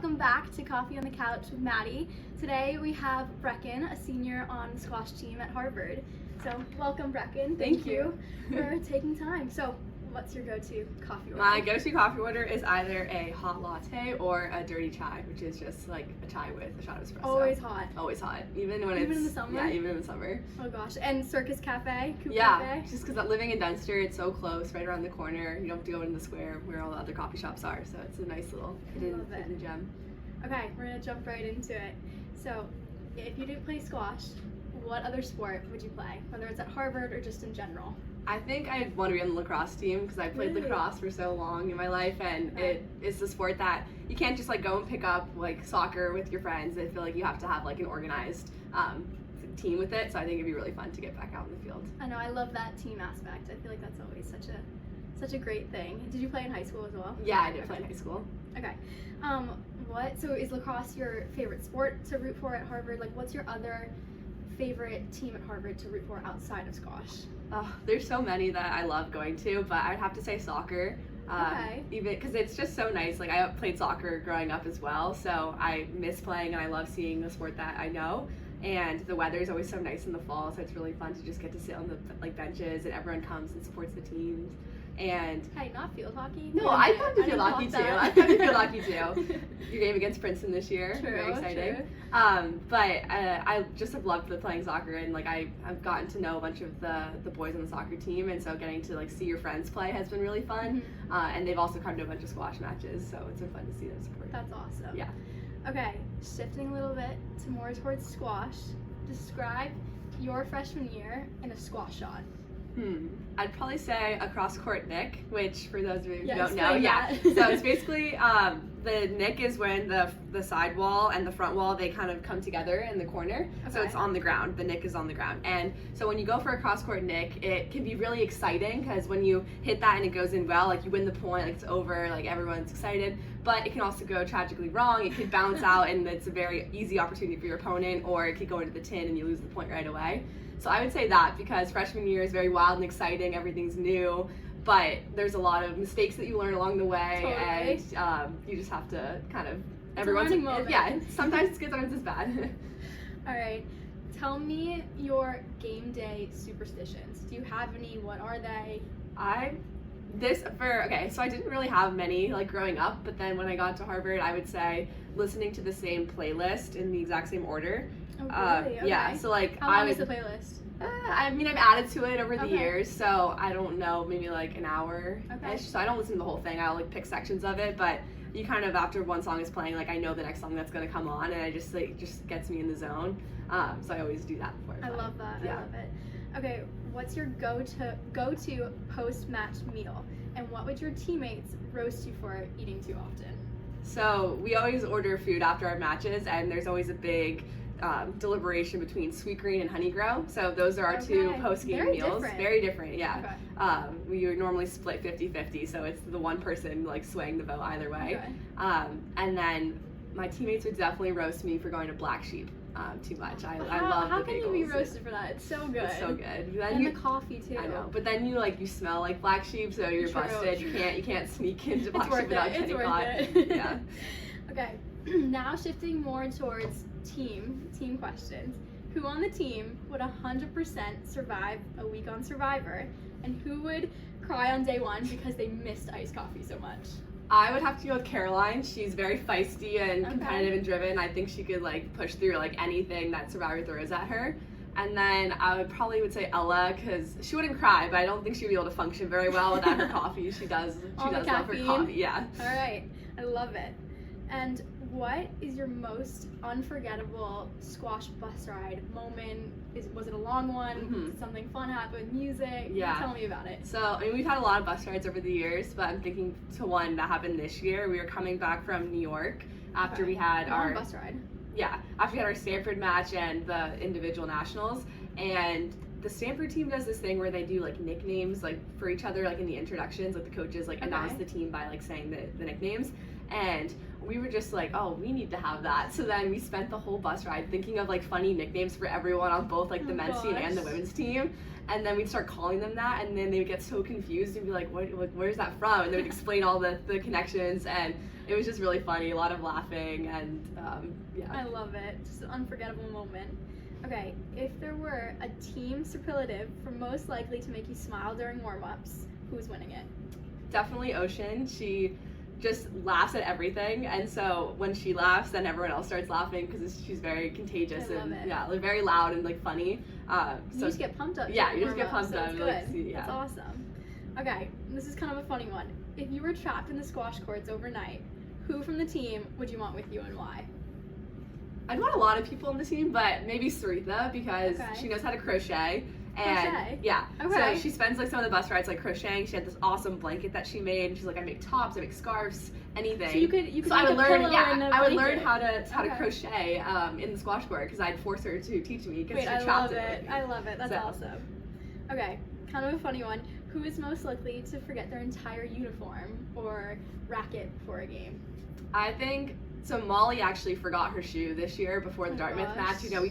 welcome back to Coffee on the Couch with Maddie. Today we have Brecon, a senior on the squash team at Harvard. So welcome, Brecon. Thank you for taking time. So what's your go-to coffee order? My go-to coffee order is either a hot latte or a dirty chai, which is just like a chai with a shot of espresso. Always hot. Always hot, even when Even it's in the summer? Yeah, even in the summer. Oh gosh, and Circus Cafe, Coop Yeah, Cafe? just because living in Dunster, it's so close, right around the corner. You don't have to go into the square where all the other coffee shops are, so it's a nice little hidden gem. Okay, we're gonna jump right into it. So, if you didn't play squash, what other sport would you play? Whether it's at Harvard or just in general? I think I want to be on the lacrosse team because I played lacrosse for so long in my life, and it is a sport that you can't just like go and pick up like soccer with your friends. I feel like you have to have like an organized team with it, so I think it'd be really fun to get back out in the field. I know, I love that team aspect. I feel like that's always such a great thing. Did you play in high school as well? Yeah, I did play in high school. Okay. So is lacrosse your favorite sport to root for at Harvard? Like, what's your other favorite team at Harvard to root for outside of squash? Oh, there's so many that I love going to, but I'd have to say soccer. Even because it's just so nice. Like, I played soccer growing up as well, so I miss playing and I love seeing the sport that I know. And the weather is always so nice in the fall, so it's really fun to just get to sit on the benches and everyone comes and supports the teams. And hey, not field hockey? No, I've come to field hockey too. I've come to field hockey too. Your game against Princeton this year, very exciting. But I just have loved playing soccer, and like I've gotten to know a bunch of the boys on the soccer team, and so getting to like see your friends play has been really fun. And they've also come to a bunch of squash matches, so it's been fun to see them support. That's awesome. Yeah. Okay, shifting a little bit to more towards squash. Describe your freshman year in a squash shot. I'd probably say a cross-court nick, which for those of you who don't explain know, that. So it's basically the nick is when the side wall and the front wall, they kind of come together in the corner. Okay. So it's on the ground. The nick is on the ground. And so when you go for a cross-court nick, it can be really exciting because when you hit that and it goes in well, like you win the point, like it's over, like everyone's excited. But it can also go tragically wrong. It could bounce out and it's a very easy opportunity for your opponent, or it could go into the tin and you lose the point right away. So I would say that, because freshman year is very wild and exciting, everything's new, but there's a lot of mistakes that you learn along the way, and you just have to kind of, sometimes it's good, sometimes it's bad. All right, tell me your game day superstitions. Do you have any? What are they? So I didn't really have many like growing up, but then when I got to Harvard, I would say listening to the same playlist in the exact same order. Oh, really? Okay. Yeah, so like how long is the playlist? I've added to it over the years, so I don't know, maybe like an hour. Okay. So I don't listen to the whole thing. I'll like pick sections of it, but you kind of, after one song is playing, like I know the next song that's gonna come on, and I just gets me in the zone. So I always do that before. I love that. Yeah. I love it. Okay, what's your go-to post-match meal, and what would your teammates roast you for eating too often? So we always order food after our matches, and there's always a big deliberation between Sweetgreen and Honeygrow. So those are our two post-game meals. Very different, yeah. Okay. We normally split 50-50, so it's the one person like swaying the vote either way. Okay. And then my teammates would definitely roast me for going to Black Sheep too much. I love the bagels. How can you be roasted for that? It's so good. It's so good. And the coffee too. I know, but then you smell like Black Sheep, so you're busted. You can't sneak into Black Sheep without getting caught. Yeah. Okay, now shifting more towards team questions. Who on the team would 100% survive a week on Survivor, and who would cry on day one because they missed iced coffee so much? I would have to go with Caroline. She's very feisty and competitive and driven. I think she could like push through like anything that Survivor throws at her. And then I would say Ella, because she wouldn't cry, but I don't think she'd be able to function very well without her coffee. She does love her coffee. Yeah. All right, I love it. And what is your most unforgettable squash bus ride moment? Was it a long one? Did something fun happen with music? Yeah. Tell me about it. So, we've had a lot of bus rides over the years, but I'm thinking to one that happened this year. We were coming back from New York after we had our bus ride. Yeah, after we had our Stanford match and the individual nationals, and the Stanford team does this thing where they do like nicknames like for each other, like in the introductions, like the coaches like announce the team by like saying the nicknames, and we were just like, oh, we need to have that. So then we spent the whole bus ride thinking of like funny nicknames for everyone on both like the men's team and the women's team, and then we'd start calling them that, and then they would get so confused and be like, where's that from? And they would explain all the connections, and it was just really funny, a lot of laughing, and yeah. I love it. Just an unforgettable moment. Okay, if there were a team superlative for most likely to make you smile during warm-ups, who's winning it? Definitely Ocean. She just laughs at everything, and so when she laughs, then everyone else starts laughing because she's very contagious I love and it. yeah, like very loud and like funny. You just get pumped up. Yeah, during you just get warm-ups, pumped so up. it's good. Yeah. That's awesome. Okay, this is kind of a funny one. If you were trapped in the squash courts overnight, who from the team would you want with you and why? I'd want a lot of people on the team, but maybe Saritha because she knows how to crochet. And Crochet? yeah, Okay. so she spends like some of the bus rides like crocheting. She had this awesome blanket that she made, and she's like, I make tops, I make scarves, anything. So you could so I would make a learn, pillow yeah, and a I would learn blanket. how to crochet in the squash court because I'd force her to teach me because Wait, she I trapped love it. it. with me. I love it. That's So. awesome. Okay, kind of a funny one. Who is most likely to forget their entire uniform or racket before a game? I think so. Molly actually forgot her shoe this year before the Oh Dartmouth gosh. match. You know,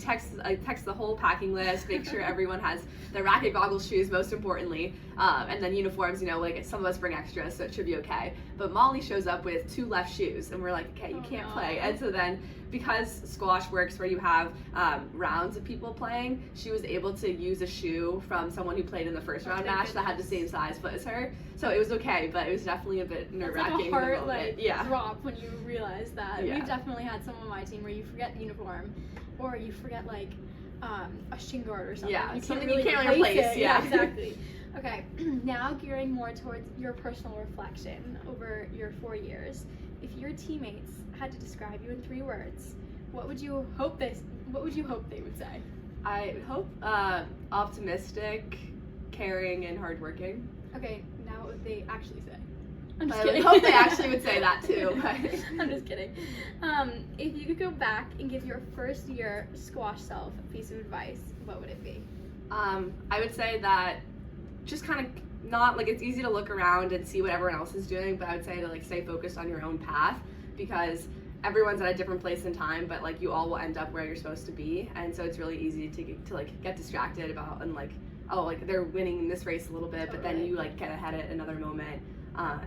I text the whole packing list, make sure everyone has their racket, goggles, shoes, most importantly, and then uniforms. You know, like some of us bring extras, so it should be okay. But Molly shows up with 2 left shoes, and we're like, okay, you can't play. And so then, because squash works where you have rounds of people playing, she was able to use a shoe from someone who played in the first round thank match that had the goodness. same size foot as her. So it was okay, but it was definitely a bit It's nerve-wracking. like a in the heart moment. like drop when you realize that. Yeah. We've definitely had some on my team where you forget the uniform, or you forget like a shin guard or something. Yeah, you something can't you really can't replace, it. yeah. Exactly. Okay, now gearing more towards your personal reflection over your 4 years. If your teammates had to describe you in 3 words, what would you hope they would say? I hope optimistic, caring, and hardworking. Okay, now what would they actually say? I'm just I kidding. hope they actually would say that too. I'm just kidding. If you could go back and give your first year squash self a piece of advice, what would it be? I would say that just kind of not like it's easy to look around and see what everyone else is doing, but I would say to like stay focused on your own path because everyone's at a different place in time, but like you all will end up where you're supposed to be, and so it's really easy to like get distracted about and like oh like they're winning this race a little bit, but then you like get ahead at another moment.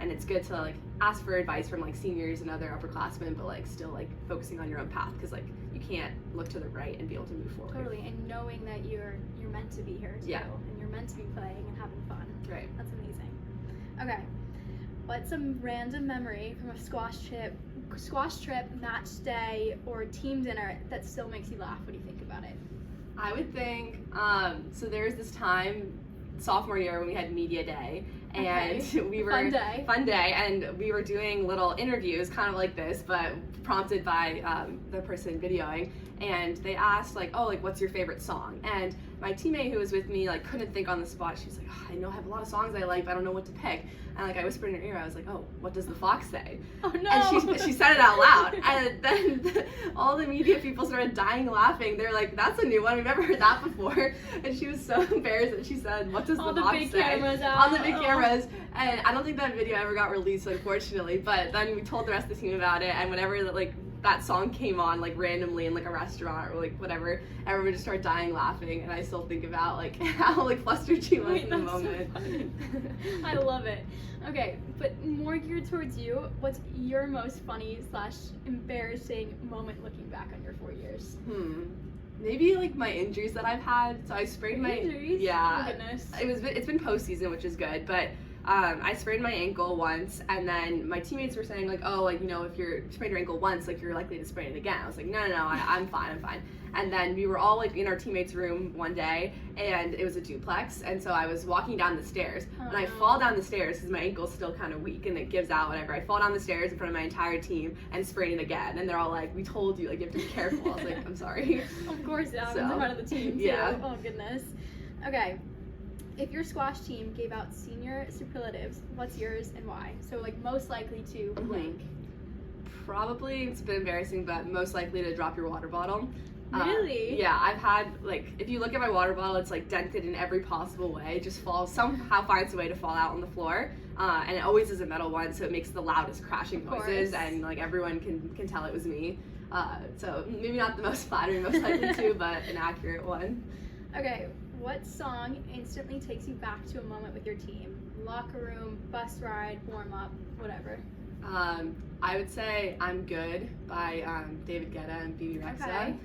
And it's good to like ask for advice from like seniors and other upperclassmen, but like still like focusing on your own path because like you can't look to the right and be able to move forward. Totally, and knowing that you're meant to be here too, Yeah. and you're meant to be playing and having fun. Right. That's amazing. Okay, what's some random memory from a squash trip, match day, or team dinner that still makes you laugh when you think about it? I would think so. There's this time sophomore year when we had media day. And we were fun day, and we were doing little interviews, kind of like this, but prompted by the person videoing. And they asked like, "Oh, like what's your favorite song?" And my teammate who was with me like couldn't think on the spot. She's like, oh, "I know I have a lot of songs I like, but I don't know what to pick." And like I whispered in her ear, I was like, "Oh, what does the fox say?" Oh no! And she said it out loud, and then all the media people started dying laughing. They're like, "That's a new one. We've never heard that before." And she was so embarrassed that she said, "What does the fox big say?" Cameras out. On the big cameras. And I don't think that video ever got released, unfortunately. But then we told the rest of the team about it, and whenever that song came on like randomly in like a restaurant or like whatever, everyone just started dying laughing. And I still think about like how like flustered she was in the moment. So funny. I love it. Okay, but more geared towards you, what's your most funny / embarrassing moment looking back on your 4 years? Maybe like my injuries that I've had. So I sprained my injuries? Yeah. Oh, goodness. It's been postseason, which is good, but I sprained my ankle once, and then my teammates were saying like, oh, like, you know, if you're sprained your ankle once, like you're likely to sprain it again. I was like, no, I'm fine. And then we were all like in our teammates' room one day, and it was a duplex, and so I was walking down the stairs, and I fall down the stairs because my ankle's still kind of weak and it gives out, whatever. I fall down the stairs in front of my entire team and sprain it again, and they're all like, we told you, like, you have to be careful. I was like, I'm sorry. Of course it happens in front of the team too. Yeah. Oh goodness. Okay. If your squash team gave out senior superlatives, what's yours and why? So like most likely to blank. Probably, it's a bit embarrassing, but most likely to drop your water bottle. Really? Yeah, I've had, like, if you look at my water bottle, it's like dented in every possible way. It just falls, somehow finds a way to fall out on the floor. And it always is a metal one, so it makes the loudest crashing noises, and like everyone can tell it was me. So maybe not the most flattering, most likely to, but an accurate one. Okay, what song instantly takes you back to a moment with your team? Locker room, bus ride, warm up, whatever. I would say I'm Good by David Guetta and BB Rexa. Okay.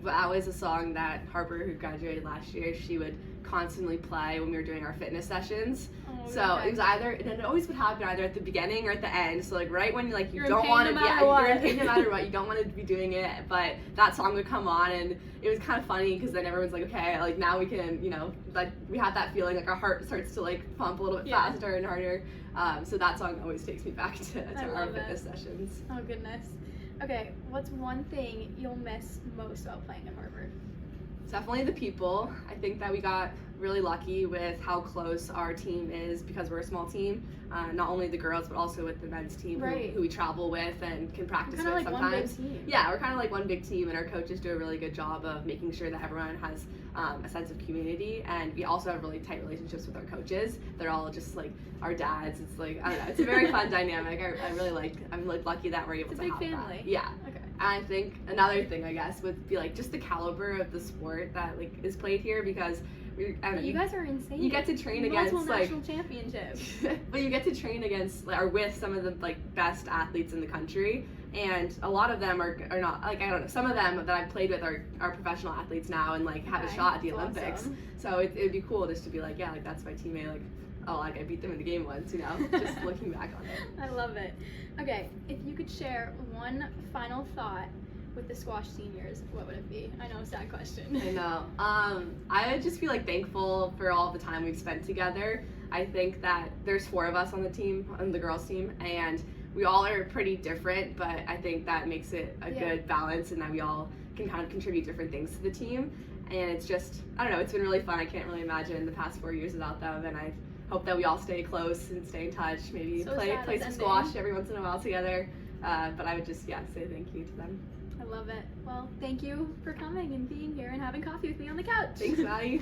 That was a song that Harper, who graduated last year, she would constantly play when we were doing our fitness sessions. Oh, So okay. it was either, and it always would happen either at the beginning or at the end. So like right when you You're in don't pain want to no be, matter what. you're in pain no matter what. You don't want to be doing it, but that song would come on, and it was kind of funny because then everyone's like, okay, like now we can, like we had that feeling, like our heart starts to like pump a little bit Yeah. faster and harder. So that song always takes me back to I our love fitness it. sessions. Oh goodness. Okay, what's one thing you'll miss most about playing at Harvard? Definitely the people. I think that we got really lucky with how close our team is because we're a small team. Not only the girls, but also with the men's team Right. who we travel with and can practice Kind of with like sometimes. one big team. Yeah, we're kind of like one big team, and our coaches do a really good job of making sure that everyone has a sense of community. And we also have really tight relationships with our coaches. They're all just like our dads. It's like, I don't know, it's a very fun dynamic. I really like, I'm like lucky that we're able It's a to big have family. that. Yeah. Okay. And I think another thing, I guess, would be like just the caliber of the sport that like is played here because You guys are insane. you get to train Multiple against like national championships. but you get to train against or with some of the like best athletes in the country, and a lot of them are not like, I don't know, some of them that I've played with are professional athletes now and like have a Okay, shot at the that's Olympics. awesome. So it'd be cool just to be like, yeah, like that's my teammate, like, oh, like I beat them in the game once, just looking back on it. I love it. Okay, if you could share one final thought with the squash seniors, what would it be? I know, sad question. I know. I would just be like thankful for all the time we've spent together. I think that there's 4 of us on the team, on the girls team, and we all are pretty different, but I think that makes it a good balance and that we all can kind of contribute different things to the team. And it's just, I don't know, it's been really fun. I can't really imagine the past 4 years without them, and I hope that we all stay close and stay in touch, maybe So play sad some it's ending. squash every once in a while together. But I would just, say thank you to them. I love it. Well, thank you for coming and being here and having coffee with me on the couch. Thanks, Maddie.